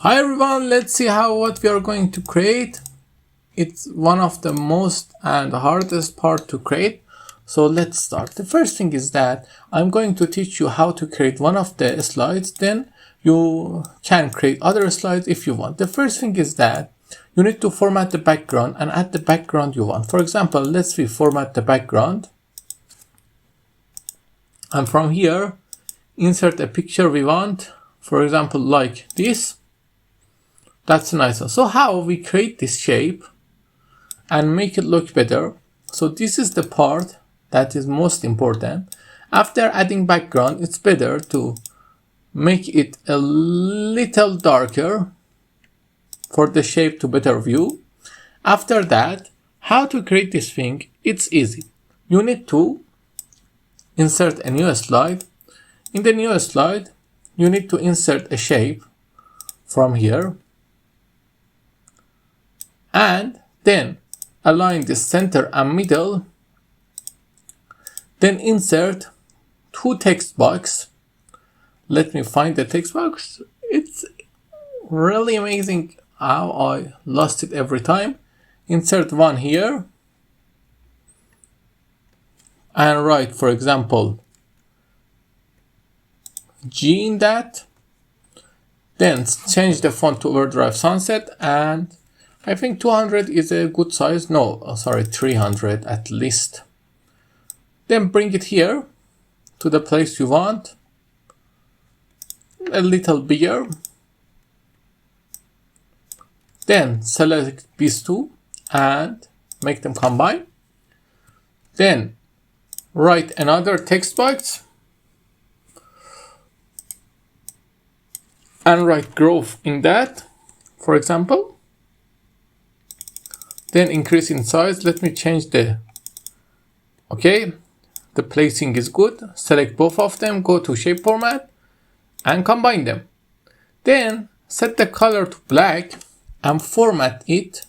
Hi everyone, let's see what we are going to create. It's one of the most and hardest part to create. So let's start. The first thing is that I'm going to teach you how to create one of the slides. Then you can create other slides if you want. The first thing is that you need to format the background and add the background you want. For example, let's format the background. And from here, insert a picture we want. For example, like this. That's nice. So how we create this shape and make it look better. So this is the part that is most important. After adding background, it's better to make it a little darker for the shape to better view. After that, how to create this thing, it's easy. You need to insert a new slide. In the new slide, you need to insert a shape from here. And then align the center and middle. Then insert two text box. Let me find the text box. It's really amazing how I lost it every time. Insert one here. And write, for example, G in that. Then change the font to Overdrive Sunset, and I think 200 is a good size. No, sorry, 300 at least. Then bring it here to the place you want. A little bigger. Then select these two and make them combine. Then write another text box and write growth in that, for example. Then increase in size. Let me change the placing is good. Select both of them, go to shape format and combine them. Then set the color to black and format it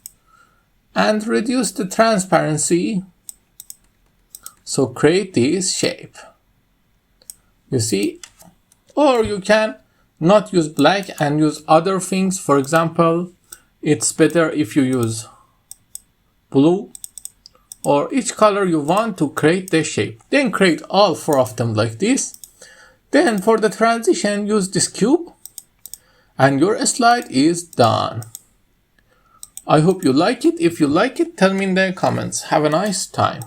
and reduce the transparency. So create this shape. You see, or you can not use black and use other things. For example, it's better if you use blue or each color you want to create the shape. Then create all four of them like this. Then for the transition, use this cube and your slide is done. I hope you like it. If you like it, tell me in the comments. Have a nice time.